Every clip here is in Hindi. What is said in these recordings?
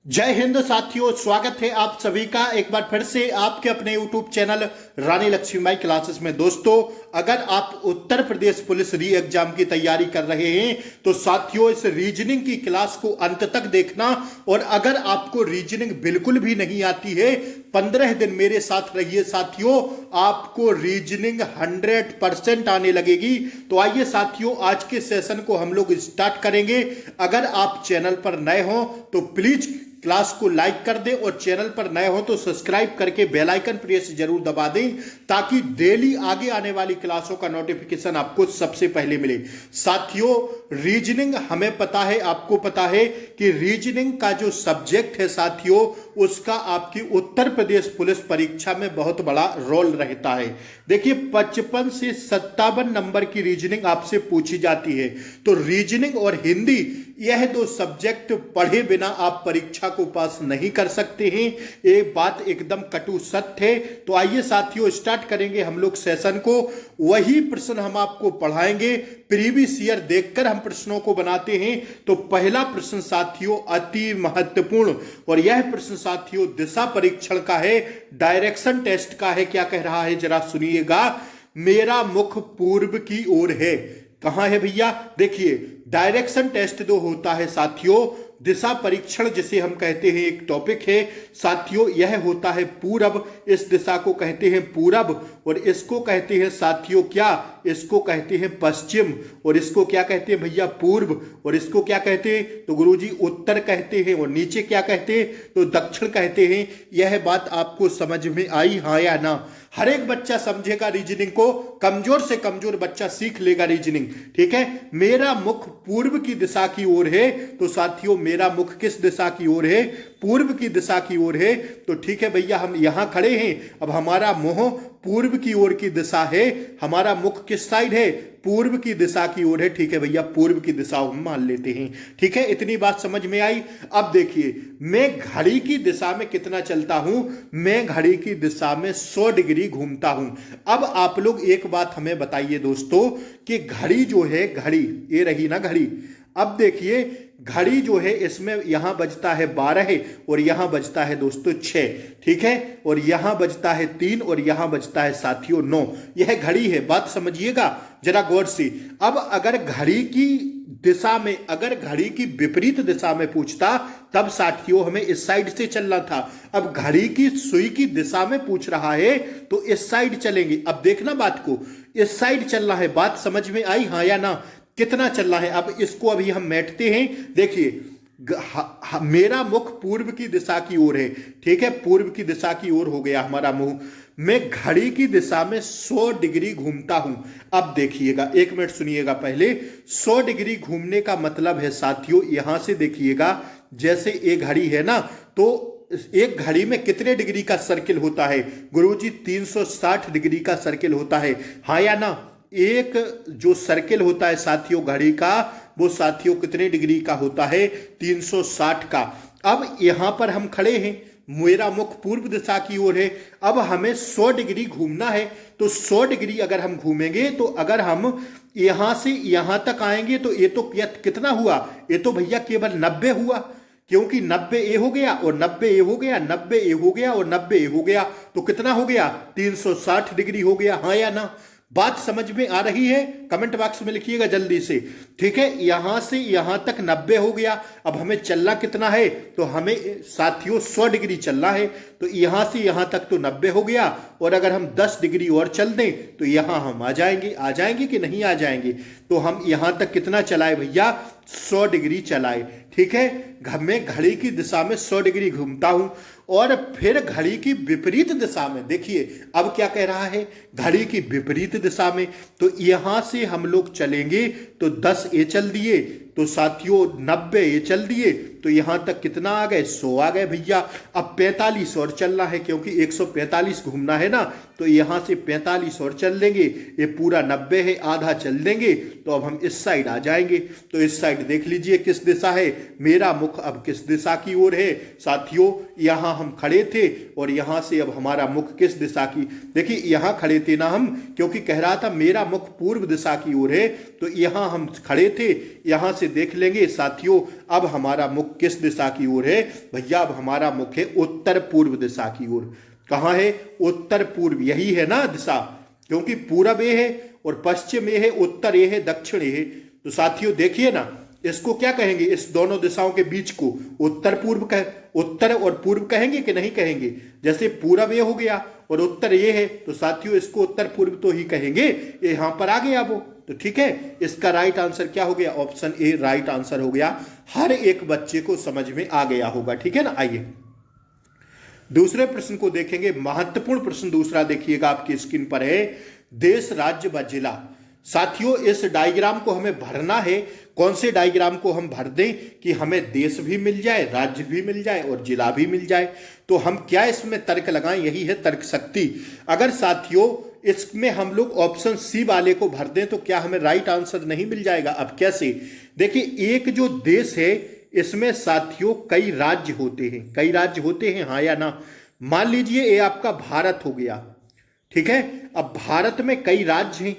जय हिंद साथियों, स्वागत है आप सभी का एक बार फिर से आपके अपने YouTube चैनल रानी लक्ष्मीबाई क्लासेस में। दोस्तों, अगर आप उत्तर प्रदेश पुलिस री एग्जाम की तैयारी कर रहे हैं तो साथियों इस रीजनिंग की क्लास को अंत तक देखना। और अगर आपको रीजनिंग बिल्कुल भी नहीं आती है, 15 दिन मेरे साथ रहिए साथियों, आपको रीजनिंग 100% आने लगेगी। तो आइए साथियों, आज के सेशन को हम लोग स्टार्ट करेंगे। अगर आप चैनल पर नए हो तो प्लीज क्लास को लाइक कर दें और चैनल पर नए हो तो सब्सक्राइब करके बेल आइकन प्रेस जरूर दबा दें, ताकि डेली आगे आने वाली क्लासों का नोटिफिकेशन आपको सबसे पहले मिले। साथियों, रीजनिंग हमें पता है, आपको पता है कि रीजनिंग का जो सब्जेक्ट है साथियों, उसका आपकी उत्तर प्रदेश पुलिस परीक्षा में बहुत बड़ा रोल रहता है। देखिए, 55 से 57 नंबर की रीजनिंग आपसे पूछी जाती है। तो रीजनिंग और हिंदी, यह दो सब्जेक्ट पढ़े बिना आप परीक्षा को पास नहीं कर सकते हैं। ये बात एकदम कटु सत्य है। तो आइए साथियों, स्टार्ट करेंगे हम लोग सेशन को। वही प्रश्न हम आपको पढ़ाएंगे, प्रीवियस ईयर देखकर हम प्रश्नों को बनाते हैं। तो पहला प्रश्न साथियों अति महत्वपूर्ण, और यह प्रश्न साथियों दिशा परीक्षण का है, डायरेक्शन टेस्ट का है। क्या कह रहा है जरा सुनिएगा। मेरा मुख पूर्व की ओर है। कहां है भैया? देखिए, डायरेक्शन टेस्ट जो होता है साथियों, दिशा परीक्षण जिसे हम कहते हैं, एक टॉपिक है साथियों, यह होता है पूरब। इस दिशा को कहते हैं पूरब, और इसको कहते हैं साथियों क्या? इसको कहते हैं पश्चिम। और इसको क्या कहते हैं भैया? पूर्व। और इसको क्या कहते हैं? तो गुरुजी उत्तर कहते हैं। और नीचे क्या कहते हैं? तो दक्षिण कहते हैं। यह बात आपको समझ में आई, हाँ या ना? हर एक बच्चा समझेगा रीजनिंग को, कमजोर से कमजोर बच्चा सीख लेगा रीजनिंग। ठीक है, मेरा मुख पूर्व की दिशा की ओर है। तो साथियों मेरा मुख किस दिशा की ओर है? पूर्व की दिशा की ओर है। तो ठीक है भैया, हम यहां खड़े हैं। अब हमारा मुंह पूर्व की ओर की दिशा है, हमारा मुख किस साइड है? पूर्व की दिशा की ओर है। ठीक है भैया, पूर्व की दिशा हम मान लेते हैं। ठीक है, इतनी बात समझ में आई। अब देखिए, मैं घड़ी की दिशा में कितना चलता हूं? मैं घड़ी की दिशा में 100 डिग्री घूमता हूं। अब आप लोग एक बात हमें बताइए दोस्तों, कि घड़ी जो है, घड़ी ये रही ना घड़ी। अब देखिए, घड़ी जो है इसमें यहां बजता है 12 और यहां बजता है दोस्तों 6। ठीक है, और यहां बजता है 3 और यहां बजता है साथियों 9। यह घड़ी है, बात समझिएगा जरा गौर से। अब अगर घड़ी की दिशा में, अगर घड़ी की विपरीत दिशा में पूछता, तब साथियों हमें इस साइड से चलना था। अब घड़ी की सुई की दिशा में पूछ रहा है तो इस साइड चलेंगे। अब देखना बात को, इस साइड चलना है। बात समझ में आई, हाँ या ना? कितना चलना है? अब इसको अभी हम मैटते हैं। देखिए, मेरा मुख पूर्व की दिशा की ओर है। ठीक है, पूर्व की दिशा की ओर हो गया हमारा मुंह। मैं घड़ी की दिशा में 100 डिग्री घूमता हूं। अब देखिएगा, एक मिनट सुनिएगा पहले। 100 डिग्री घूमने का मतलब है साथियों, यहां से देखिएगा, जैसे एक घड़ी है ना, तो एक घड़ी में कितने डिग्री का सर्किल होता है? गुरुजी 360 डिग्री का सर्किल होता है, हाँ या ना? एक जो सर्किल होता है साथियों घड़ी का, वो साथियों कितने डिग्री का होता है? 360 का। अब यहां पर हम खड़े हैं, मेरा मुख पूर्व दिशा की ओर है। अब हमें 100 डिग्री घूमना है। तो 100 डिग्री अगर हम घूमेंगे, तो अगर हम यहां से यहां तक आएंगे तो ये तो कितना हुआ? ये तो भैया केवल 90 हुआ, क्योंकि 90 ए हो गया और 90 ए हो गया, 90 ए हो गया और 90 ए हो गया। तो कितना हो गया? 360 डिग्री हो गया, हाँ या ना? बात समझ में आ रही है? कमेंट बॉक्स में लिखिएगा जल्दी से। ठीक है, यहां से यहां तक 90 हो गया। अब हमें चलना कितना है? तो हमें साथियों 100 डिग्री चलना है। तो यहां से यहां तक तो 90 हो गया, और अगर हम 10 डिग्री और चल दें तो यहां हम आ जाएंगे कि नहीं आ जाएंगे? तो हम यहां तक कितना चलाए भैया? 100 डिग्री चलाए। ठीक है, मैं घड़ी की दिशा में 100 डिग्री घूमता हूं। और फिर घड़ी की विपरीत दिशा में देखिए, अब क्या कह रहा है? घड़ी की विपरीत दिशा में। तो यहां से हम लोग चलेंगे तो 10 ए चल दिए, तो साथियों 90 ए चल दिए, तो यहां तक कितना आ गए? 100 आ गए भैया। अब 45 और चलना है, क्योंकि 145 घूमना है ना, तो यहां से 45 और चल देंगे। ये पूरा 90 है, आधा चल देंगे, तो अब हम इस साइड आ जाएंगे। तो इस साइड देख लीजिए किस दिशा है, मेरा मुख अब किस दिशा की ओर है साथियों? यहां हम खड़े थे, और यहां से अब हमारा मुख किस दिशा की? देखिए, यहां खड़े थे ना हम, क्योंकि कह रहा था मेरा मुख पूर्व दिशा की ओर है। तो यहां हम खड़े थे, यहां से से देख लेंगे साथियों। अब हमारा मुख किस दिशा की ओर है भैया? अब हमारा मुख है उत्तर पूर्व दिशा की ओर। कहाँ है? उत्तर पूर्व, यही है ना दिशा, क्योंकि पूरब ये है और पश्चिम ये है, उत्तर ये है, दक्षिण ये है। तो साथियों देखिए ना, इसको क्या कहेंगे? इस दोनों दिशाओं के बीच को उत्तर पूर्व कह, उत्तर और पूर्व कहेंगे कि नहीं कहेंगे? जैसे पूरब ये हो गया और उत्तर ये है, तो साथियों इसको उत्तर पूर्व तो ही कहेंगे। ये यहां पर आ गया वो, तो ठीक है। इसका राइट आंसर क्या हो गया? ऑप्शन ए राइट आंसर हो गया। हर एक बच्चे को समझ में आ गया होगा, ठीक है ना। आइए दूसरे प्रश्न को देखेंगे। महत्वपूर्ण प्रश्न दूसरा देखिएगा, आपकी स्क्रीन पर है, देश, राज्य व जिला। साथियों इस डायग्राम को हमें भरना है। कौन से डायग्राम को हम भर दें कि हमें देश भी मिल जाए, राज्य भी मिल जाए और जिला भी मिल जाए? तो हम क्या इसमें तर्क लगाएं? यही है तर्क शक्ति। अगर साथियों इसमें हम लोग ऑप्शन सी वाले को भर दें तो क्या हमें राइट आंसर नहीं मिल जाएगा? अब कैसे? देखिए, एक जो देश है इसमें साथियों कई राज्य होते हैं, कई राज्य होते हैं, हाँ या ना? मान लीजिए ये आपका भारत हो गया, ठीक है। अब भारत में कई राज्य हैं,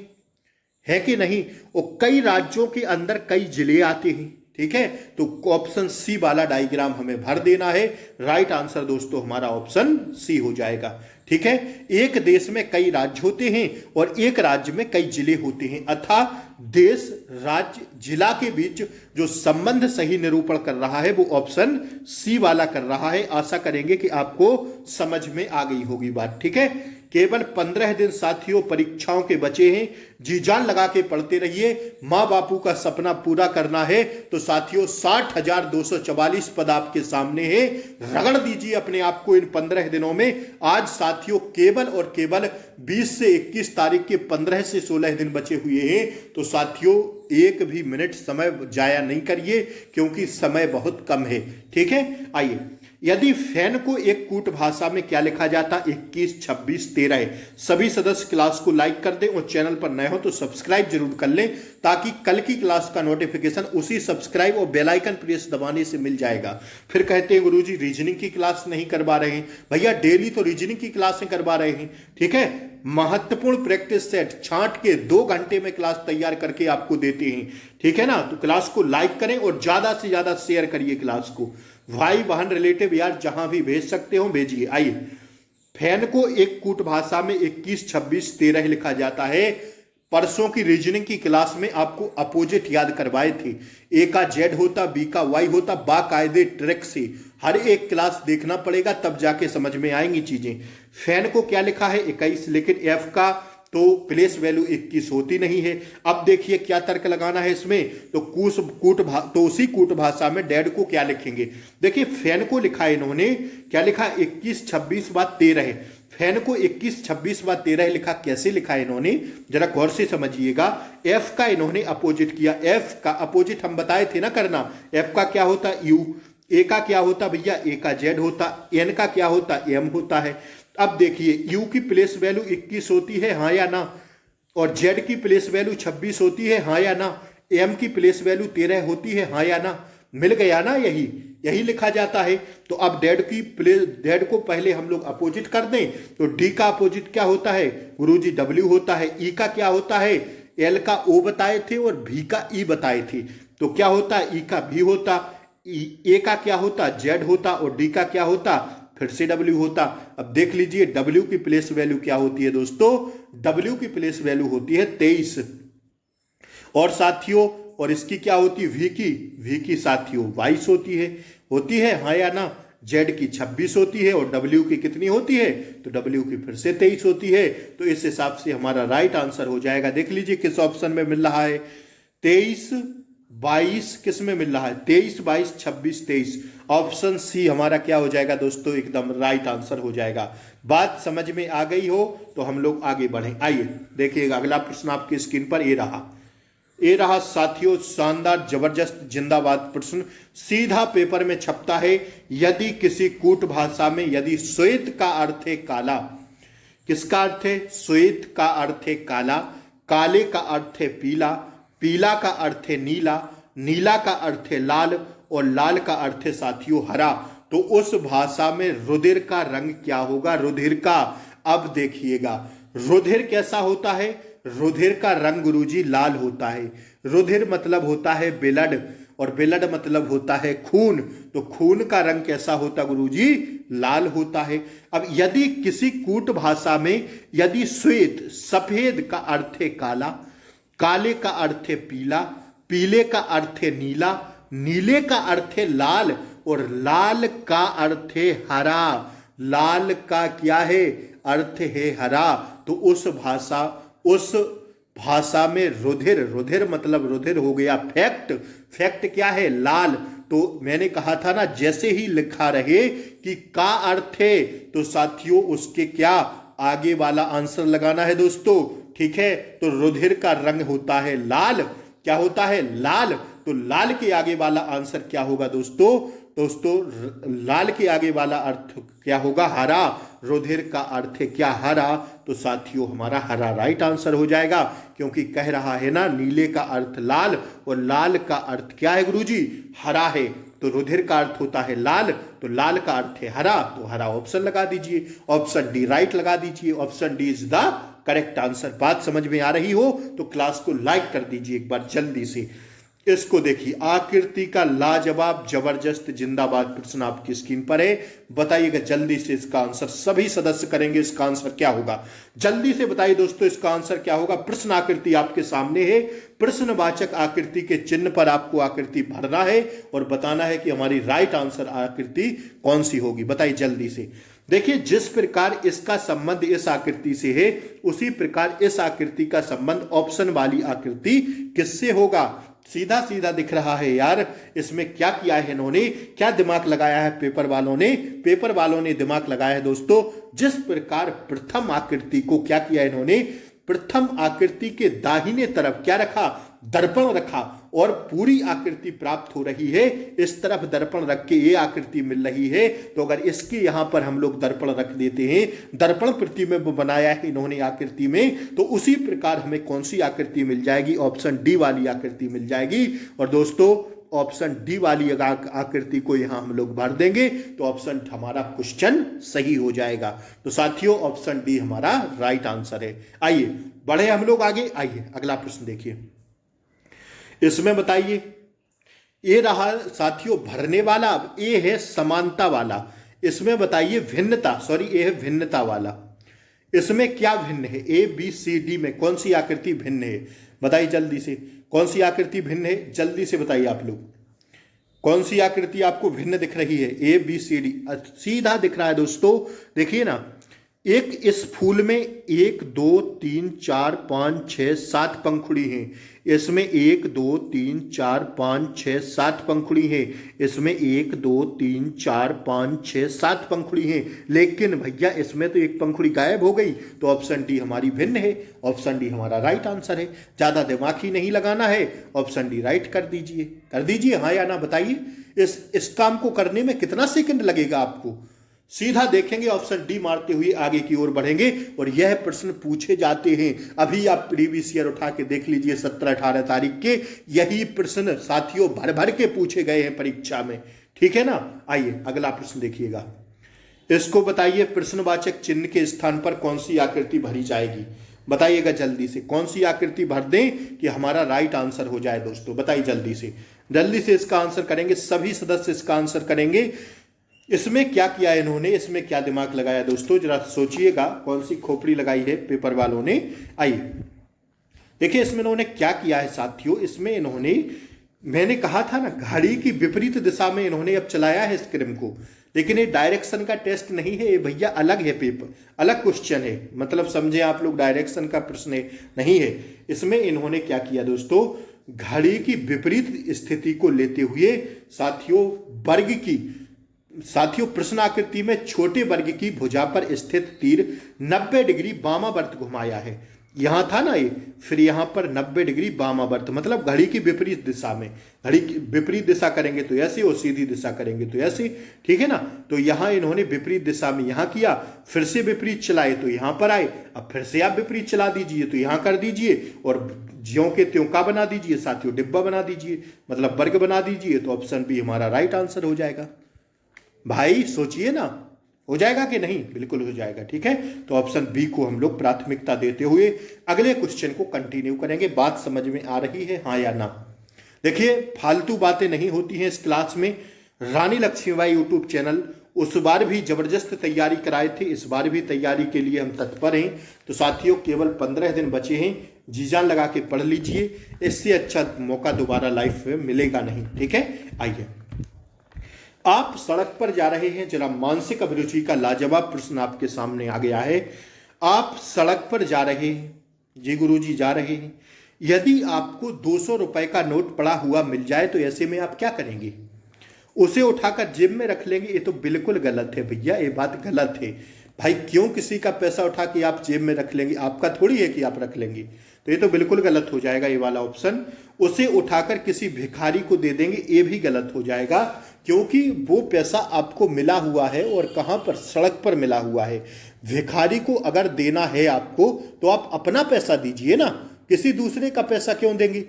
है कि नहीं? और कई राज्यों के अंदर कई जिले आते हैं, ठीक है। तो ऑप्शन सी वाला डायग्राम हमें भर देना है। राइट आंसर दोस्तों हमारा ऑप्शन सी हो जाएगा, ठीक है। एक देश में कई राज्य होते हैं और एक राज्य में कई जिले होते हैं, अतः देश, राज्य, जिला के बीच जो संबंध सही निरूपण कर रहा है वो ऑप्शन सी वाला कर रहा है। आशा करेंगे कि आपको समझ में आ गई होगी बात, ठीक है। केवल 15 दिन साथियों परीक्षाओं के बचे हैं, जी जान लगा के पढ़ते रहिए। माँ बापू का सपना पूरा करना है तो साथियों 60,244 पद आपके सामने है। रगड़ दीजिए अपने आप को इन 15 दिनों में। आज साथियों केवल और केवल 20 से 21 तारीख के 15 से 16 दिन बचे हुए हैं। तो साथियों एक भी मिनट समय जाया नहीं करिए, क्योंकि समय बहुत कम है, ठीक है। आइए, यदि फैन को एक कूट भाषा में क्या लिखा जाता? 21, 26, 13। सभी सदस्य क्लास को लाइक कर दें और चैनल पर नए हो तो सब्सक्राइब जरूर कर लें, ताकि कल की क्लास का नोटिफिकेशन उसी सब्सक्राइब और बेल आइकन प्रेस दबाने से मिल जाएगा। फिर कहते हैं गुरुजी रीजनिंग की क्लास नहीं करवा रहे हैं। भैया डेली तो रीजनिंग की क्लासें करवा रहे हैं, ठीक है। महत्वपूर्ण प्रैक्टिस सेट छांट के 2 घंटे में क्लास तैयार करके आपको देते हैं, ठीक है ना। तो क्लास को लाइक करें और ज्यादा से ज्यादा शेयर करिए क्लास को। भाई बहन रिलेटिव यार जहां भी भेज सकते हो भेजिए। आइए, फैन को एक कूट भाषा में 21, 26, 13 लिखा जाता है। परसों की रीजनिंग की क्लास में आपको अपोजिट याद करवाए थे। ए का जेड होता, बी का वाई होता, बाकायदे ट्रिक से हर एक क्लास देखना पड़ेगा, तब जाके समझ में आएंगी चीजें। फैन को क्या लिखा है? 21, लेकिन एफ का तो प्लेस वैल्यू 21 होती नहीं है। अब देखिए क्या तर्क लगाना है इसमें, तो उसी कूट भाषा में डैड को क्या लिखेंगे? देखिए फैन को लिखा है इन्होंने, क्या लिखा? 21, 26 व 13। फैन को 21, 26 व 13 लिखा, कैसे लिखा है इन्होंने? जरा गौर से समझिएगा। एफ का इन्होंने अपोजिट किया। एफ का अपोजिट हम बताए थे ना करना। एफ का क्या होता? यू। ए का क्या होता भैया? ए का जेड होता। एन का क्या होता? एम होता है। अब देखिए यू की प्लेस वैल्यू 21 होती है, हाँ या ना? और जेड की प्लेस वैल्यू 26 होती है, हाँ या ना? एम की प्लेस वैल्यू 13 होती है, हाँ या ना? मिल गया ना? यही लिखा जाता है। तो अब डेड को पहले हम लोग अपोजिट कर दें तो डी का अपोजिट क्या होता है गुरुजी? डब्ल्यू होता है। ई का क्या होता है? एल का ओ बताए थे और भी का ई बताए थे, तो क्या होता? ई का भी होता। ए का क्या होता? जेड होता। और डी का क्या होता? फिर से W होता। अब देख लीजिए W की प्लेस वैल्यू क्या होती है दोस्तों? W की प्लेस वैल्यू होती है 23। और साथियों और इसकी क्या होती है? V की साथियों 22 होती है, हाँ या ना? Z की 26 होती है और W की कितनी होती है? तो W की फिर से 23 होती है। तो इस हिसाब से हमारा राइट आंसर हो जाएगा। देख लीजिए किस ऑप्शन में मिल रहा है? 23, 22 किस में मिल रहा है? 23, 22, 26, 23। ऑप्शन सी हमारा क्या हो जाएगा दोस्तों? एकदम राइट आंसर हो जाएगा। बात समझ में आ गई हो तो हम लोग आगे बढ़ें। आइए देखिएगा अगला प्रश्न आपकी स्क्रीन पर ये रहा साथियों, शानदार जबरदस्त जिंदाबाद प्रश्न, सीधा पेपर में छपता है। यदि किसी कूट भाषा में यदि श्वेत का अर्थ है काला, किसका अर्थ है? श्वेत का अर्थ है काला, काले का अर्थ है पीला, पीला का अर्थ है नीला, नीला का अर्थ है लाल और लाल का अर्थ है साथियों हरा, तो उस भाषा में रुधिर का रंग क्या होगा? रुधिर का, अब देखिएगा रुधिर कैसा होता है? रुधिर का रंग गुरुजी लाल होता है। रुधिर मतलब होता है ब्लड, और ब्लड मतलब होता है खून। तो खून का रंग कैसा होता गुरुजी? लाल होता है। अब यदि किसी कूट भाषा में यदि श्वेत सफेद का अर्थ है काला, काले का अर्थ है पीला, पीले का अर्थ है नीला, नीले का अर्थ है लाल, और लाल का अर्थ है हरा। लाल का क्या है? अर्थ है हरा। तो उस भाषा में रुधिर, रुधिर मतलब रुधिर हो गया फैक्ट, फैक्ट क्या है? लाल। तो मैंने कहा था ना, जैसे ही लिखा रहे कि का अर्थ है, तो साथियों उसके क्या आगे वाला आंसर लगाना है दोस्तों, ठीक है। तो रुधिर का रंग होता है लाल। क्या होता है? लाल। तो लाल के आगे वाला आंसर क्या होगा दोस्तों? लाल के आगे वाला अर्थ क्या होगा? हरा। रुधिर का अर्थ है क्या? हरा। तो साथियों हमारा हरा राइट आंसर हो जाएगा, क्योंकि कह रहा है ना नीले का अर्थ लाल और लाल का अर्थ क्या है गुरुजी? हरा है। तो रुधिर का अर्थ होता है लाल, तो लाल का अर्थ है हरा, तो हरा ऑप्शन लगा दीजिए, ऑप्शन डी राइट लगा दीजिए। Option D is the correct answer. बात समझ में आ रही हो तो क्लास को लाइक कर दीजिए एक बार जल्दी से। इसको देखिए, आकृति का लाजवाब जबरदस्त जिंदाबाद प्रश्न आपकी स्क्रीन पर है। बताइएगा जल्दी से इसका आंसर, सभी सदस्य करेंगे। इसका आंसर क्या होगा? जल्दी से बताइए दोस्तों, इसका आंसर क्या होगा? प्रश्न आकृति आपके सामने है। प्रश्नवाचक आकृति के चिन्ह पर आपको आकृति भरना है और बताना है कि हमारी राइट आंसर आकृति कौन सी होगी। बताइए जल्दी से। देखिए, जिस प्रकार इसका संबंध इस आकृति से है, उसी प्रकार इस आकृति का संबंध ऑप्शन वाली आकृति किससे होगा? सीधा सीधा दिख रहा है यार। इसमें क्या किया है इन्होंने, क्या दिमाग लगाया है पेपर वालों ने? पेपर वालों ने दिमाग लगाया है दोस्तों। जिस प्रकार प्रथम आकृति को क्या किया इन्होंने, प्रथम आकृति के दाहिने तरफ क्या रखा? दर्पण रखा, और पूरी आकृति प्राप्त हो रही है। इस तरफ दर्पण रख के ये आकृति मिल रही है। तो अगर इसके यहां पर हम लोग दर्पण रख देते हैं, दर्पण प्रतिबिंब बनाया है इन्होंने आकृति में, तो उसी प्रकार हमें कौन सी आकृति मिल जाएगी? ऑप्शन डी वाली आकृति मिल जाएगी। और दोस्तों ऑप्शन डी वाली आकृति को यहां हम लोग भर देंगे तो ऑप्शन हमारा क्वेश्चन सही हो जाएगा। तो साथियों ऑप्शन डी हमारा राइट आंसर है। आइए बढ़े हम लोग आगे। आइए अगला प्रश्न देखिए। इसमें बताइए, ये रहा साथियों भरने वाला, ये है समानता वाला। इसमें बताइए भिन्नता, सॉरी ये है भिन्नता वाला। इसमें क्या भिन्न है? ए बी सी डी में कौन सी आकृति भिन्न है? बताइए जल्दी से, कौन सी आकृति भिन्न है? जल्दी से बताइए आप लोग, कौन सी आकृति आपको भिन्न दिख रही है? ए बी सी डी सीधा दिख रहा है दोस्तों। देखिए ना, एक इस फूल में 1 2 3 4 5 6 7 पंखुड़ी हैं। इसमें 1 2 3 4 5 6 7 पंखुड़ी हैं। इसमें 1 2 3 4 5 6 7 पंखुड़ी हैं। लेकिन भैया इसमें तो एक पंखुड़ी गायब हो गई। तो ऑप्शन डी हमारी भिन्न है। ऑप्शन डी हमारा राइट आंसर है। ज्यादा दिमाग ही नहीं लगाना है, ऑप्शन डी राइट कर दीजिए। कर दीजिए हाँ या ना बताइए। इस काम को करने में कितना सेकंड लगेगा आपको? सीधा देखेंगे, ऑप्शन डी मारते हुए आगे की ओर बढ़ेंगे। और यह प्रश्न पूछे जाते हैं, अभी आप प्रीवियस ईयर उठा के देख लीजिए 17-18 तारीख के, यही प्रश्न साथियों भर भर के पूछे गए हैं परीक्षा में, ठीक है ना। आइए अगला प्रश्न देखिएगा। इसको बताइए, प्रश्नवाचक चिन्ह के स्थान पर कौन सी आकृति भरी जाएगी? बताइएगा जल्दी से, कौन सी आकृति भर दें कि हमारा राइट आंसर हो जाए दोस्तों? बताइए जल्दी से, जल्दी से इसका आंसर करेंगे। सभी सदस्य इसका आंसर करेंगे। इसमें क्या किया है इन्होंने, इसमें क्या दिमाग लगाया दोस्तों, जरा सोचिएगा कौन सी खोपड़ी लगाई है पेपर वालों ने। आइए देखिए इसमें इन्होंने क्या किया है साथियों। इसमें इन्होंने, मैंने कहा था ना, घड़ी की विपरीत दिशा में इन्होंने अब चलाया है स्क्रीन को। लेकिन ये डायरेक्शन का टेस्ट नहीं है, ये भैया अलग है, पेपर अलग क्वेश्चन है। मतलब समझे आप लोग, डायरेक्शन का प्रश्न नहीं है। इसमें इन्होंने क्या किया दोस्तों, घड़ी की विपरीत स्थिति को लेते हुए साथियों प्रश्न आकृति में छोटे वर्ग की भुजा पर स्थित तीर 90 डिग्री वामावर्त घुमाया है। यहां था ना ये, फिर यहां पर 90 डिग्री वामावर्त, मतलब घड़ी की विपरीत दिशा में। घड़ी की विपरीत दिशा करेंगे तो ऐसे, और सीधी दिशा करेंगे तो ऐसे, ठीक है ना। तो यहां इन्होंने विपरीत दिशा में यहां किया, फिर से विपरीत चलाए तो यहां पर आए। अब फिर से आप विपरीत चला दीजिए तो यहां कर दीजिए, और ज्यों के त्यों का बना दीजिए साथियों, डिब्बा बना दीजिए, मतलब वर्ग बना दीजिए। तो ऑप्शन बी हमारा राइट आंसर हो जाएगा। भाई सोचिए ना, हो जाएगा कि नहीं? बिल्कुल हो जाएगा। ठीक है, तो ऑप्शन बी को हम लोग प्राथमिकता देते हुए अगले क्वेश्चन को कंटिन्यू करेंगे। बात समझ में आ रही है, हाँ या ना? देखिए, फालतू बातें नहीं होती हैं इस क्लास में। रानी लक्ष्मीबाई यूट्यूब चैनल उस बार भी जबरदस्त तैयारी कराए थे, इस बार भी तैयारी के लिए हम तत्पर हैं। तो साथियों, केवल 15 दिन बचे हैं, जी जान लगा के पढ़ लीजिए। इससे अच्छा मौका दोबारा लाइफ में मिलेगा नहीं। ठीक है, आइए, आप सड़क पर जा रहे हैं, जरा मानसिक अभिरुचि का लाजवाब प्रश्न आपके सामने आ गया है। आप सड़क पर जा रहे हैं, जी गुरुजी जा रहे हैं, यदि आपको 200 रुपए का नोट पड़ा हुआ मिल जाए तो ऐसे में आप क्या करेंगे? उसे उठाकर जेब में रख लेंगे? ये तो बिल्कुल गलत है भैया, ये बात गलत है। भाई, क्यों किसी का पैसा उठा के आप जेब में रख लेंगे? आपका थोड़ी है कि आप रख लेंगे, तो ये तो बिल्कुल गलत हो जाएगा ये वाला ऑप्शन। उसे उठाकर किसी भिखारी को दे देंगे, ये भी गलत हो जाएगा, क्योंकि वो पैसा आपको मिला हुआ है और कहां पर? सड़क पर मिला हुआ है। भिखारी को अगर देना है आपको तो आप अपना पैसा दीजिए ना, किसी दूसरे का पैसा क्यों देंगे?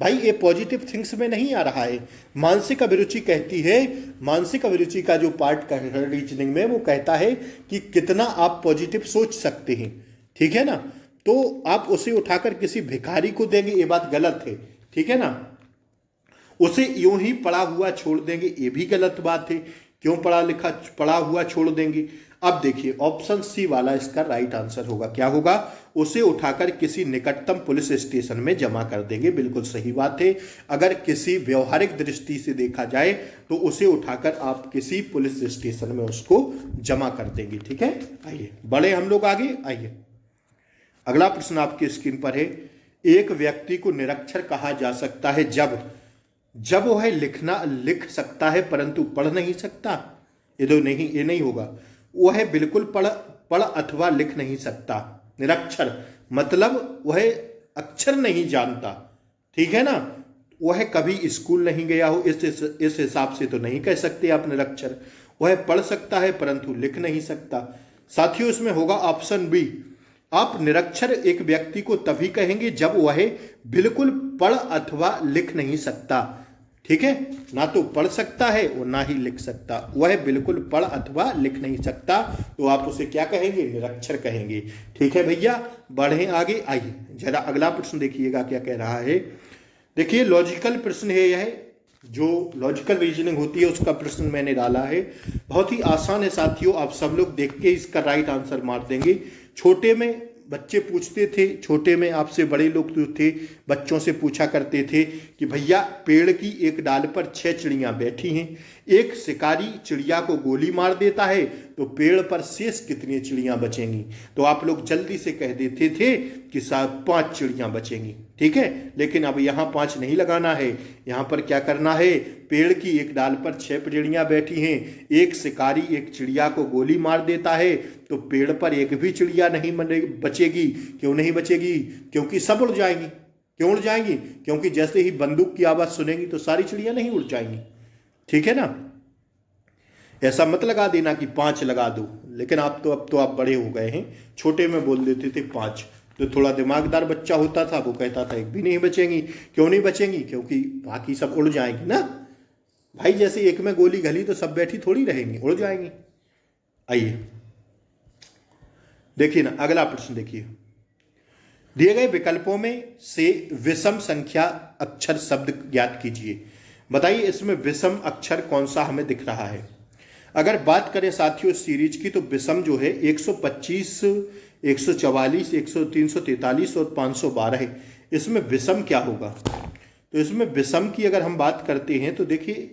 भाई, ये पॉजिटिव थिंग्स में नहीं आ रहा है। मानसिक अभिरुचि कहती है, मानसिक अभिरुचि का जो पार्ट रीजनिंग में वो कहता है कि कितना आप पॉजिटिव सोच सकते हैं। ठीक है ना, तो आप उसे उठाकर किसी भिखारी को देंगे, ये बात गलत है। ठीक है ना, उसे यूं ही पड़ा हुआ छोड़ देंगे, ये भी गलत बात है। क्यों पड़ा हुआ छोड़ देंगे? अब देखिए, ऑप्शन सी वाला इसका राइट आंसर होगा। क्या होगा? उसे उठाकर किसी निकटतम पुलिस स्टेशन में जमा कर देंगे। बिल्कुल सही बात है। अगर किसी व्यवहारिक दृष्टि से देखा जाए तो उसे उठाकर आप किसी पुलिस स्टेशन में उसको जमा कर देंगे। ठीक है, आइए बढ़े हम लोग आगे। आइए, अगला प्रश्न आपकी स्क्रीन पर है। एक व्यक्ति को निरक्षर कहा जा सकता है जब वह लिख सकता है परंतु पढ़ नहीं सकता। ये नहीं होगा। वह बिल्कुल पढ़ अथवा लिख नहीं सकता। निरक्षर मतलब वह अक्षर नहीं जानता। ठीक है ना, वह कभी स्कूल नहीं गया हो, इस हिसाब से तो नहीं कह सकते आप निरक्षर। वह पढ़ सकता है परंतु लिख नहीं सकता। साथियों, इसमें होगा ऑप्शन बी। आप निरक्षर एक व्यक्ति को तभी कहेंगे जब वह बिल्कुल पढ़ अथवा लिख नहीं सकता। ठीक है, ना तो पढ़ सकता है और ना ही लिख सकता, वह बिल्कुल पढ़ अथवा लिख नहीं सकता, तो आप उसे क्या कहेंगे? निरक्षर कहेंगे। ठीक है भैया, बढ़े आगे। आइए जरा अगला प्रश्न देखिएगा क्या कह रहा है। देखिए, लॉजिकल प्रश्न है यह, जो लॉजिकल रीजनिंग होती है उसका प्रश्न मैंने डाला है। बहुत ही आसान है साथियों, आप सब लोग देख के इसका राइट आंसर मार देंगे। छोटे में बच्चे पूछते थे, छोटे में आपसे बड़े लोग जो थे बच्चों से पूछा करते थे कि भैया, पेड़ की एक डाल पर 6 चिड़ियां बैठी हैं, एक शिकारी चिड़िया को गोली मार देता है तो पेड़ पर शेष कितनी चिड़ियां बचेंगी? तो आप लोग जल्दी से कह देते थे कि 5 चिड़ियां बचेंगी। ठीक है, लेकिन अब यहाँ 5 नहीं लगाना है, यहाँ पर क्या करना है? पेड़ की एक डाल पर 6 चिड़ियां बैठी हैं, एक शिकारी एक चिड़िया को गोली मार देता है तो पेड़ पर एक भी चिड़िया नहीं बचेगी। क्यों नहीं बचेगी? क्योंकि सब उड़ जाएंगी। क्यों उड़ जाएंगी? क्योंकि जैसे ही बंदूक की आवाज सुनेंगी तो सारी चिड़िया नहीं उड़ जाएंगी। ठीक है ना, ऐसा मत लगा देना कि 5 लगा दो, लेकिन अब तो आप बड़े हो गए हैं। छोटे में बोल देते थे 5, तो थोड़ा दिमागदार बच्चा होता था वो कहता था एक भी नहीं बचेंगी। क्यों नहीं बचेंगी? क्योंकि बाकी सब उड़ जाएंगी ना भाई। जैसे एक में गोली घली तो सब बैठी थोड़ी रहेंगी, उड़ जाएंगी। आइए देखिए ना, अगला प्रश्न देखिए। दिए गए विकल्पों में से विषम संख्या अक्षर शब्द ज्ञात कीजिए। बताइए, इसमें विषम अक्षर कौन सा हमें दिख रहा है? अगर बात करें साथियों सीरीज की, तो विषम जो है 125, 144, 343 और 512 है। इसमें विषम क्या होगा? तो इसमें विषम की अगर हम बात करते हैं तो देखिए,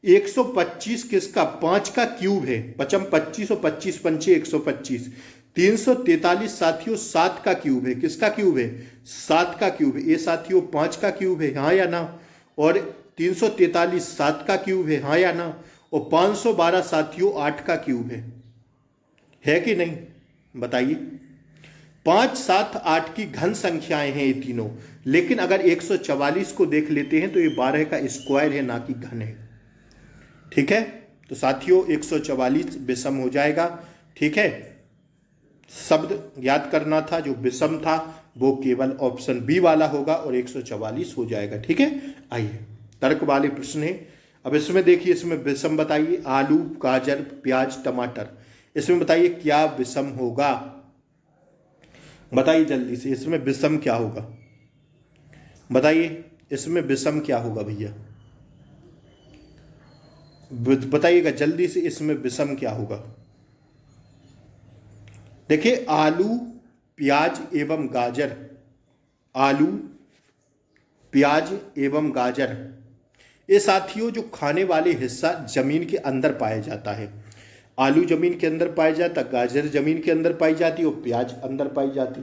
125 किसका? 5 का क्यूब है, पचम 25 और 25 पंचे 125। 343 साथियों 7 का क्यूब है। किसका क्यूब है? 7 का क्यूब है। ये साथियों 5 का क्यूब है, हाँ या ना? और 343 7 का क्यूब है, हाँ या ना? और 512 साथियों 8 का क्यूब है कि नहीं? बताइए। 5, 7, 8 की घन संख्याएं हैं ये तीनों, लेकिन अगर 144 को देख लेते हैं तो ये 12 का स्क्वायर है, ना कि घन है। ठीक है, तो साथियों 144 विषम हो जाएगा। ठीक है, शब्द याद करना था, जो विषम था वो केवल ऑप्शन बी वाला होगा और 144 हो जाएगा। ठीक है, आइए तर्क वाले प्रश्न है। अब इसमें देखिए, इसमें विषम बताइए। आलू, गाजर, प्याज, टमाटर, इसमें बताइए क्या विषम होगा, बताइए जल्दी से, इसमें विषम क्या होगा, बताइए इसमें विषम क्या होगा भैया, बताइएगा जल्दी से, इसमें विषम क्या होगा। देखिए आलू, प्याज एवं गाजर, आलू, प्याज एवं गाजर, ये साथियों जो खाने वाले हिस्सा जमीन के अंदर पाया जाता है। आलू जमीन के अंदर पाया जाता, गाजर जमीन के अंदर पाई जाती और प्याज अंदर पाई जाती।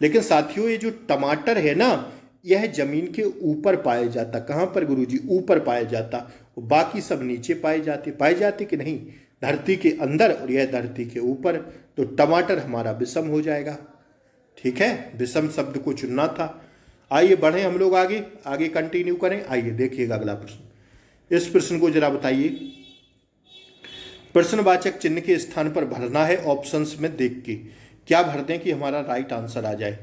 लेकिन साथियों ये जो टमाटर है ना, यह जमीन के ऊपर पाया जाता। कहाँ पर गुरुजी? ऊपर पाया जाता, और बाकी सब नीचे पाए जाते कि नहीं, धरती के अंदर, और यह धरती के ऊपर। तो टमाटर हमारा विषम हो जाएगा। ठीक है, विषम शब्द को चुनना था। आइए बढ़े हम लोग आगे, आगे कंटिन्यू करें। आइए देखिएगा अगला प्रश्न। इस प्रश्न को जरा बताइए। प्रश्नवाचक चिन्ह के स्थान पर भरना है ऑप्शंस में देख के। क्या भर दें कि हमारा राइट आंसर आ जाए।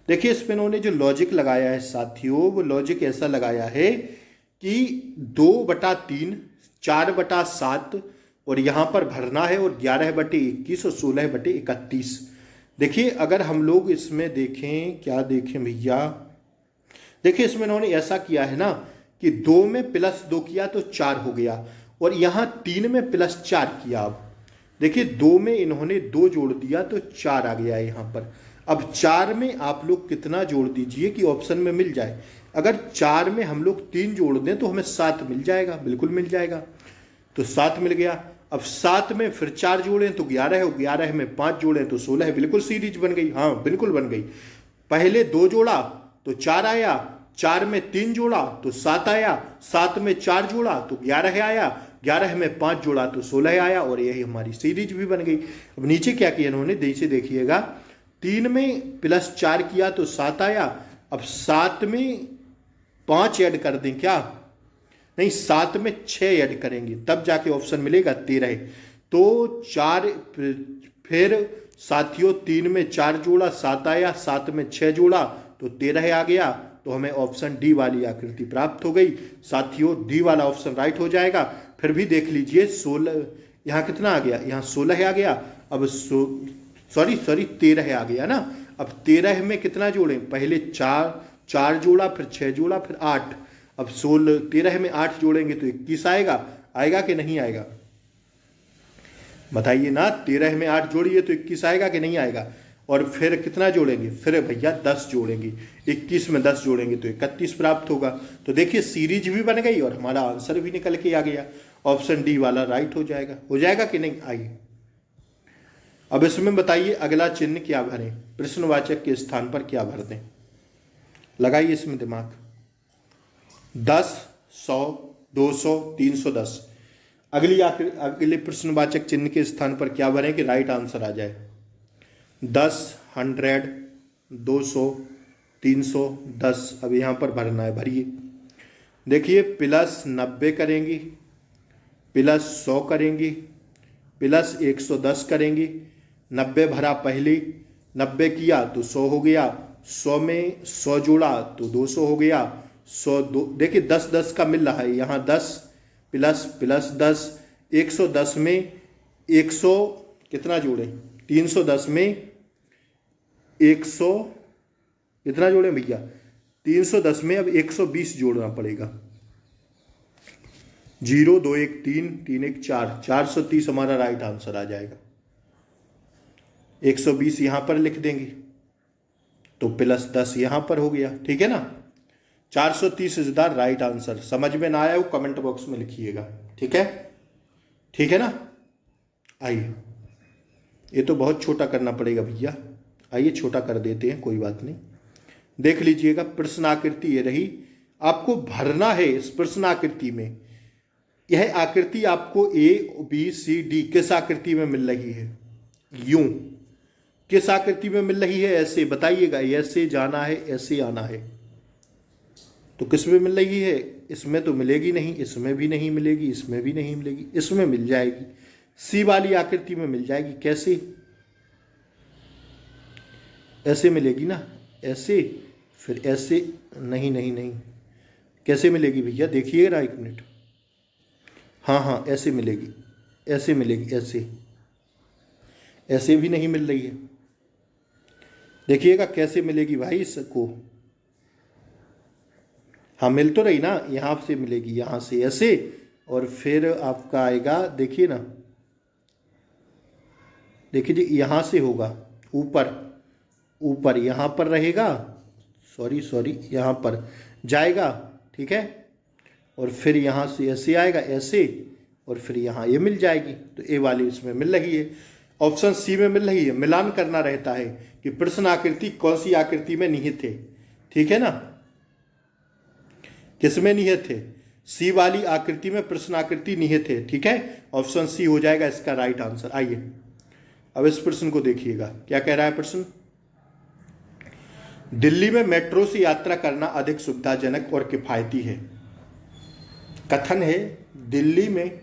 देखिए इसमें इन्होंने जो लॉजिक लगाया है साथियों, वो लॉजिक ऐसा लगाया है कि 2/3, 4/7 और यहाँ पर भरना है, और 11/21 और 16/31। देखिए अगर हम लोग इसमें देखें, क्या देखें भैया, देखिए इसमें इन्होंने ऐसा किया है ना कि 2 में +2 किया तो 4 हो गया, और यहाँ 3 में +4 किया। अब देखिए 2 में इन्होंने 2 जोड़ दिया तो 4 आ गया यहाँ पर। अब 4 में आप लोग कितना जोड़ दीजिए कि ऑप्शन में मिल जाए। अगर 4 में हम लोग 3 जोड़ दें तो हमें 7 मिल जाएगा, बिल्कुल मिल जाएगा। तो 7 मिल गया। अब 7 में फिर 4 जोड़ें तो 11 हो, 11 में 5 जोड़ें तो 16 है। बिल्कुल सीरीज बन गई, हाँ बिल्कुल बन गई। पहले 2 जोड़ा तो 4 आया, 4 में 3 जोड़ा तो 7 आया, 7 में 4 जोड़ा तो 11 आया, 11 में 5 जोड़ा तो 16 आया, और यही हमारी सीरीज भी बन गई। अब नीचे क्या किया इन्होंने, नीचे देखिएगा, 3 में +4 किया तो 7 आया। अब 7 में 5 ऐड कर दें क्या, नहीं 7 में 6 ऐड करेंगे तब जाके ऑप्शन मिलेगा 13। तो 4 फिर साथियों 3 में 4 जोड़ा 7 आया, 7 में 6 जोड़ा तो 13 आ गया। तो हमें ऑप्शन डी वाली आकृति प्राप्त हो गई। साथियों डी वाला ऑप्शन राइट हो जाएगा। फिर भी देख लीजिए 16, यहाँ कितना आ गया, यहाँ 16 आ गया। अब सॉरी 13 आ गया ना। अब 13 में कितना जोड़ें, पहले 4 जोड़ा, फिर 6 जोड़ा, फिर 8। अब 13 में 8 जोड़ेंगे तो 21 आएगा। आएगा कि नहीं आएगा, बताइए ना। 13 में 8 जोड़िए तो 21 आएगा कि नहीं आएगा। और फिर कितना जोड़ेंगे, फिर भैया 10 जोड़ेंगे, 21 में 10 जोड़ेंगे तो 31 प्राप्त होगा। तो देखिए सीरीज भी बन गई और हमारा आंसर भी निकल के आ गया। ऑप्शन डी वाला राइट हो जाएगा कि नहीं। आइए अब इसमें बताइए अगला चिन्ह क्या भरें, प्रश्नवाचक के स्थान पर क्या भर दें, लगाइए इसमें दिमाग। 10, 100, 200, 310। अगले प्रश्नवाचक चिन्ह के स्थान पर क्या भरें कि राइट आंसर आ जाए। 10, 100, 200, 310। अब यहाँ पर भरना है, भरिए। देखिए +90 करेंगी, +100 करेंगी, +110 करेंगी। 90 भरा पहले, 90 किया तो 100 हो गया, 100 में 100 जोड़ा तो 200 हो गया। 100 देखिए 10 का मिल रहा है, यहाँ 10 ++10, 110 में 100 कितना जोड़े, 310 में 100 कितना जोड़े भैया, 310 में अब 120 जोड़ना पड़ेगा। 0, 2, 1, 3, 3, 1, 4, 430 हमारा राइट आंसर आ जाएगा। 120 यहां पर लिख देंगे तो +10 यहां पर हो गया। ठीक है ना। 430 इज द राइट आंसर। समझ में ना आया हो कमेंट बॉक्स में लिखिएगा। ठीक है ना। आइए, ये तो बहुत छोटा करना पड़ेगा भैया। आइए छोटा कर देते हैं, कोई बात नहीं। देख लीजिएगा प्रश्न आकृति ये रही, आपको भरना है इस प्रश्न आकृति में। यह आकृति आपको ABCD किस आकृति में मिल रही है, यूं किस आकृति में मिल रही है, ऐसे बताइएगा। ऐसे जाना है, ऐसे आना है, तो किस में मिल रही है। इसमें तो मिलेगी नहीं, इसमें भी नहीं मिलेगी, इसमें भी नहीं मिलेगी, इसमें मिल जाएगी, सी वाली आकृति में मिल जाएगी। कैसे, ऐसे मिलेगी ना, ऐसे, फिर ऐसे, नहीं नहीं नहीं, कैसे मिलेगी भैया, देखिएगा 1 मिनट। हाँ ऐसे मिलेगी, ऐसे मिलेगी, ऐसे। ऐसे भी नहीं मिल रही है। देखिएगा कैसे मिलेगी भाई इसको। हाँ मिल तो रही ना, यहाँ से मिलेगी, यहाँ से ऐसे, और फिर आपका आएगा, देखिए ना, देखिए जी यहाँ से होगा, ऊपर ऊपर यहाँ पर रहेगा, सॉरी यहाँ पर जाएगा, ठीक है, और फिर यहाँ से ऐसे आएगा, ऐसे, और फिर यहाँ ये मिल जाएगी। तो ए वाली इसमें मिल रही है, ऑप्शन सी में मिल रही है। मिलान करना रहता है कि प्रश्न आकृति कौन सी आकृति में निहित है, ठीक है ना, किसमें निहित है, सी वाली आकृति में प्रश्न आकृति निहित है, ठीक है, ऑप्शन सी हो जाएगा इसका राइट आंसर। आइए अब इस प्रश्न को देखिएगा, क्या कह रहा है प्रश्न। दिल्ली में मेट्रो से यात्रा करना अधिक सुविधाजनक और किफायती है। कथन है दिल्ली में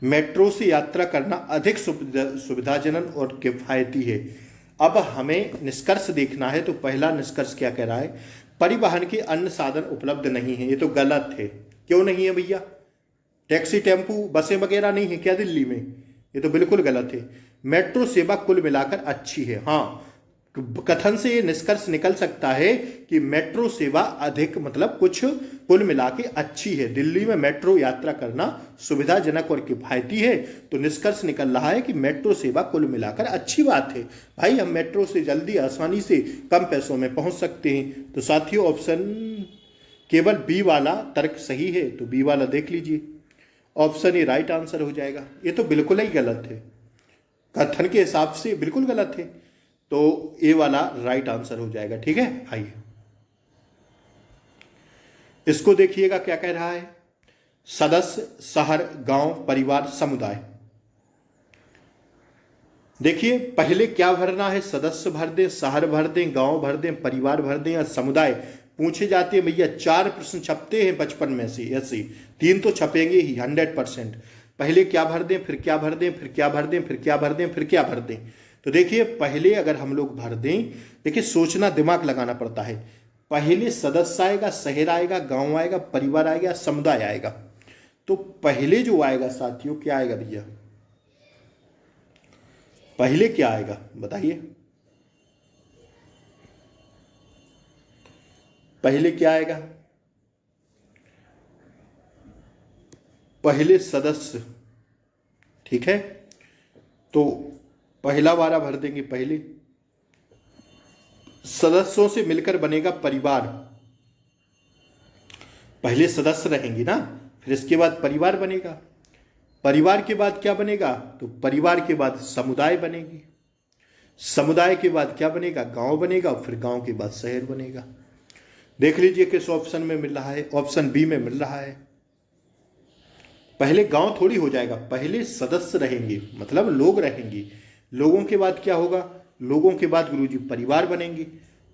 मेट्रो से यात्रा करना अधिक सुविधाजनक और किफायती है। अब हमें निष्कर्ष देखना है, तो पहला निष्कर्ष क्या कह रहा है, परिवहन के अन्य साधन उपलब्ध नहीं है। ये तो गलत है। क्यों नहीं है भैया, टैक्सी टेम्पू बसें वगैरह नहीं है क्या दिल्ली में, ये तो बिल्कुल गलत है। मेट्रो सेवा कुल मिलाकर अच्छी है। हाँ, कथन से ये निष्कर्ष निकल सकता है कि मेट्रो सेवा अधिक, मतलब कुछ कुल मिला के अच्छी है। दिल्ली में मेट्रो यात्रा करना सुविधाजनक और किफायती है, तो निष्कर्ष निकल रहा है कि मेट्रो सेवा कुल मिलाकर अच्छी बात है। भाई हम मेट्रो से जल्दी आसानी से कम पैसों में पहुंच सकते हैं। तो साथियों ऑप्शन केवल बी वाला तर्क सही है, तो बी वाला देख लीजिए, ऑप्शन ए राइट आंसर हो जाएगा। ये तो बिल्कुल ही गलत है, कथन के हिसाब से बिल्कुल गलत है, तो ए वाला राइट आंसर हो जाएगा, ठीक है। आइए इसको देखिएगा क्या कह रहा है, सदस्य, शहर, गांव, परिवार, समुदाय। देखिए पहले क्या भरना है, सदस्य भर दें, शहर भर दें, गांव भर दें, परिवार भर दें या समुदाय। पूछे जाते हैं भैया 4 प्रश्न छपते हैं 55 में से, ऐसे 3 तो छपेंगे ही 100%। पहले क्या भर दें, फिर क्या भर दें, फिर क्या भर दें, फिर क्या भर दें, फिर क्या भर दें। तो देखिए पहले अगर हम लोग भर दें, देखिए सोचना, दिमाग लगाना पड़ता है। पहले सदस्य आएगा, शहर आएगा, गांव आएगा, परिवार आएगा, समुदाय आएगा। तो पहले जो आएगा साथियों, क्या आएगा भैया, पहले क्या आएगा बताइए, पहले क्या आएगा, पहले सदस्य, ठीक है, तो पहला वाला भर देंगे। पहले सदस्यों से मिलकर बनेगा परिवार, पहले सदस्य रहेंगे ना, फिर इसके बाद परिवार बनेगा। परिवार के बाद क्या बनेगा, तो परिवार के बाद समुदाय बनेगी, समुदाय के बाद क्या बनेगा, गांव बनेगा, फिर गांव के बाद शहर बनेगा। देख लीजिए किस ऑप्शन में मिल रहा है, ऑप्शन बी में मिल रहा है। पहले गांव थोड़ी हो जाएगा, पहले सदस्य रहेंगे, मतलब लोग रहेंगे, लोगों के बाद क्या होगा, लोगों के बाद गुरुजी परिवार बनेंगे,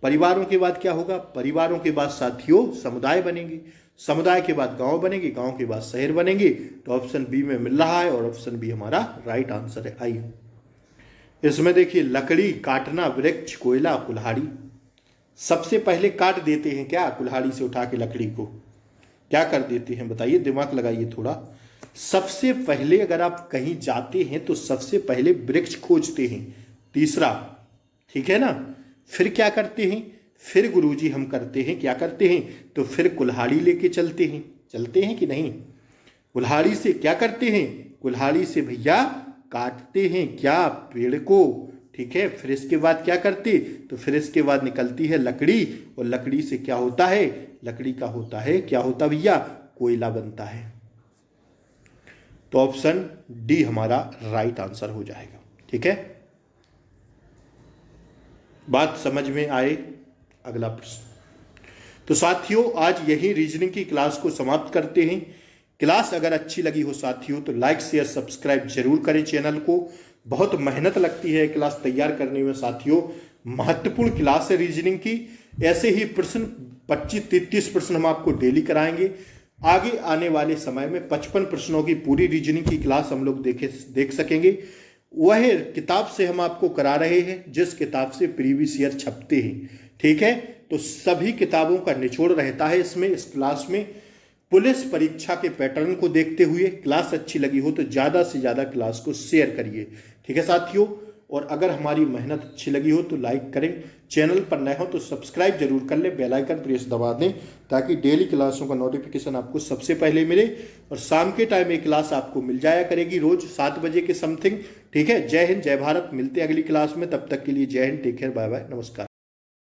परिवारों के बाद क्या होगा, परिवारों के बाद साथियों समुदाय बनेंगे, समुदाय के बाद गांव बनेंगे, गांव के बाद शहर बनेंगे। तो ऑप्शन बी में मिल रहा है और ऑप्शन बी हमारा राइट आंसर है। आइए इसमें देखिए, लकड़ी काटना, वृक्ष, कोयला, कुल्हाड़ी। सबसे पहले काट देते हैं क्या, कुल्हाड़ी से उठा के लकड़ी को क्या कर देते हैं बताइए, दिमाग लगाइए थोड़ा। सबसे पहले अगर आप कहीं जाते हैं तो सबसे पहले वृक्ष खोजते हैं, तीसरा, ठीक है ना, फिर क्या करते हैं, फिर गुरुजी हम करते हैं, क्या करते हैं, तो फिर कुल्हाड़ी लेके चलते हैं कि नहीं, कुल्हाड़ी से क्या करते हैं, कुल्हाड़ी से भैया काटते हैं क्या, पेड़ को, ठीक है। फिर इसके बाद क्या करते, तो फिर इसके बाद निकलती है लकड़ी, और लकड़ी से क्या होता है, लकड़ी का होता है, क्या होता भैया, कोयला बनता है। तो ऑप्शन डी हमारा राइट आंसर हो जाएगा, ठीक है। बात समझ में आए। अगला प्रश्न। तो साथियों आज यही रीजनिंग की क्लास को समाप्त करते हैं। क्लास अगर अच्छी लगी हो साथियों तो लाइक शेयर सब्सक्राइब जरूर करें चैनल को। बहुत मेहनत लगती है क्लास तैयार करने में साथियों, महत्वपूर्ण क्लास है रीजनिंग की। ऐसे ही प्रश्न 25-33 प्रश्न हम आपको डेली कराएंगे। आगे आने वाले समय में 55 प्रश्नों की पूरी रीजनिंग की क्लास हम लोग देख सकेंगे। वह किताब से हम आपको करा रहे हैं जिस किताब से प्रीवियस ईयर छपते हैं, ठीक है। तो सभी किताबों का निचोड़ रहता है इसमें, इस क्लास में। पुलिस परीक्षा के पैटर्न को देखते हुए क्लास अच्छी लगी हो तो ज़्यादा से ज़्यादा क्लास को शेयर करिए, ठीक है साथियों। और अगर हमारी मेहनत अच्छी लगी हो तो लाइक करें, चैनल पर नए हो तो सब्सक्राइब जरूर कर लें, बेल आइकन प्रेस दबा दें ताकि डेली क्लासों का नोटिफिकेशन आपको सबसे पहले मिले। और शाम के टाइम एक क्लास आपको मिल जाया करेगी रोज 7 बजे के समथिंग। ठीक है, जय हिंद, जय भारत। मिलते हैं अगली क्लास में, तब तक के लिए जय हिंद, टेक केयर, बाय बाय, नमस्कार।